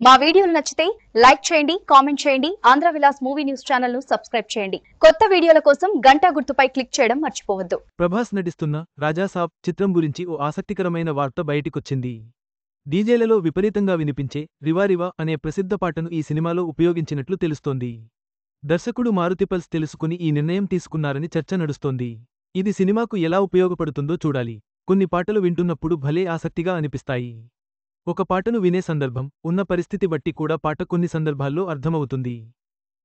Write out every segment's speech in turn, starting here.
మా వీడియోలు నచ్చితే లైక్ చేయండి, కామెంట్ చేయండి. Andhra Vilas movie news channel ను సబ్స్క్రైబ్ చేయండి. కొత్త వీడియోల కోసం గంట గుర్తుపై క్లిక్ చేయడం మర్చిపోవద్దు. ప్రభాస్ నటిస్తున్న రాజాసాబ్ చిత్రం గురించి ఓ ఆసక్తికరమైన వార్త బయటికొచ్చింది. డీజేలలో విపరీతంగా వినిపించే రివా రివా అనే ప్రసిద్ధ పాటను ఈ సినిమాలో ఉపయోగించినట్లు తెలుస్తోంది. దర్శకుడు మారుతి పల్స్ తెలుసుకుని ఈ నిర్ణయం తీసుకున్నారని చర్చ నడుస్తోంది. ఇది సినిమాకు ఎలా ఉపయోగపడుతుందో చూడాలి. కొన్ని పాటలు వింటున్నప్పుడు భలే ఆసక్తిగా అనిపిస్తాయి. ఒక పాటను వినే సందర్భం, ఉన్న పరిస్థితి బట్టి కూడా పాట కొన్ని సందర్భాల్లో అర్థమవుతుంది.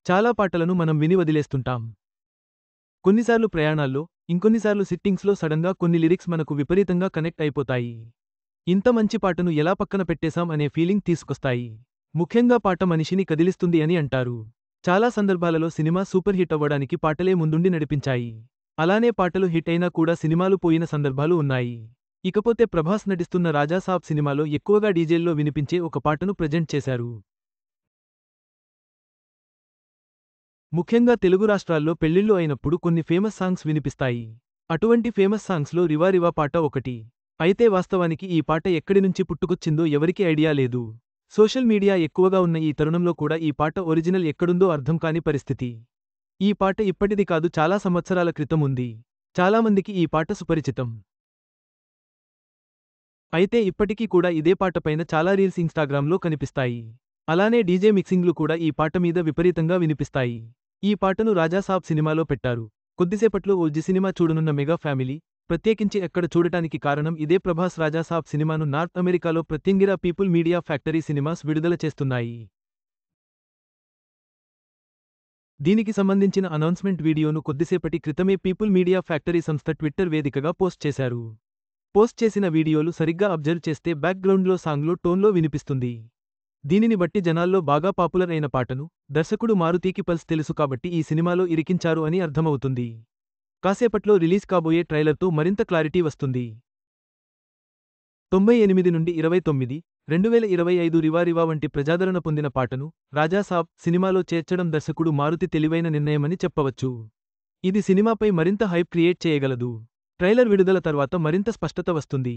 చాలా పాటలను మనం విని వదిలేస్తుంటాం. కొన్నిసార్లు ప్రయాణాల్లో, ఇంకొన్నిసార్లు సిట్టింగ్స్లో సడన్గా కొన్ని లిరిక్స్ మనకు విపరీతంగా కనెక్ట్ అయిపోతాయి. ఇంత మంచి పాటను ఎలా పక్కన పెట్టేశాం అనే ఫీలింగ్ తీసుకొస్తాయి. ముఖ్యంగా పాట మనిషిని కదిలిస్తుంది అని అంటారు. చాలా సందర్భాలలో సినిమా సూపర్ హిట్ అవ్వడానికి పాటలే ముందుండి నడిపించాయి. అలానే పాటలు హిట్ అయినా కూడా సినిమాలు పోయిన సందర్భాలు ఉన్నాయి. ఇకపోతే ప్రభాస్ నటిస్తున్న రాజాసాబ్ సినిమాలో ఎక్కువగా డీజేల్లో వినిపించే ఒక పాటను ప్రెజెంట్ చేశారు. ముఖ్యంగా తెలుగు రాష్ట్రాల్లో పెళ్లిళ్లు అయినప్పుడు కొన్ని ఫేమస్ సాంగ్స్ వినిపిస్తాయి. అటువంటి ఫేమస్ సాంగ్స్లో రివా రివా పాట ఒకటి. అయితే వాస్తవానికి ఈ పాట ఎక్కడి నుంచి పుట్టుకొచ్చిందో ఎవరికీ ఐడియా లేదు. సోషల్ మీడియా ఎక్కువగా ఉన్న ఈ తరుణంలో కూడా ఈ పాట ఒరిజినల్ ఎక్కడుందో అర్థం కాని పరిస్థితి. ఈ పాట ఇప్పటిది కాదు, చాలా సంవత్సరాల క్రితం ఉంది. చాలామందికి ఈ పాట సుపరిచితం. అయితే ఇప్పటికీ కూడా ఇదే పాటపైన చాలా రీల్స్ ఇన్స్టాగ్రామ్లో కనిపిస్తాయి. అలానే డీజే మిక్సింగ్లు కూడా ఈ పాట మీద విపరీతంగా వినిపిస్తాయి. ఈ పాటను రాజాసాబ్ సినిమాలో పెట్టారు. కొద్దిసేపట్లో ఓ జి సినిమా చూడనున్న మెగా ఫ్యామిలీ, ప్రత్యేకించి అక్కడ చూడటానికి కారణం ఇదే. ప్రభాస్ రాజాసాబ్ సినిమాను నార్త్ అమెరికాలో Pratyangira people media factory cinemas విడుదల చేస్తున్నాయి. దీనికి సంబంధించిన అనౌన్స్మెంట్ వీడియోను కొద్దిసేపటి క్రితమే పీపుల్ మీడియా ఫ్యాక్టరీ సంస్థ ట్విట్టర్ వేదికగా పోస్ట్ చేశారు. పోస్ట్ చేసిన వీడియోలు సరిగ్గా అబ్జర్వ్ చేస్తే బ్యాక్గ్రౌండ్లో సాంగ్లో టోన్లో వినిపిస్తుంది. దీనిని బట్టి జనాల్లో బాగా పాపులర్ అయిన పాటను దర్శకుడు మారుతీకి పల్స్ తెలుసు కాబట్టి ఈ సినిమాలో ఇరికించారు అని అర్థమవుతుంది. కాసేపట్లో రిలీజ్ కాబోయే ట్రైలర్తో మరింత క్లారిటీ వస్తుంది. 98 నుండి 29, 2025 రివా రివా వంటి ప్రజాదరణ పొందిన పాటను రాజాసాబ్ సినిమాలో చేర్చడం దర్శకుడు మారుతి తెలివైన నిర్ణయమని చెప్పవచ్చు. ఇది సినిమాపై మరింత హైప్ క్రియేట్ చేయగలదు. ట్రైలర్ విడుదల తర్వాత మరింత స్పష్టత వస్తుంది.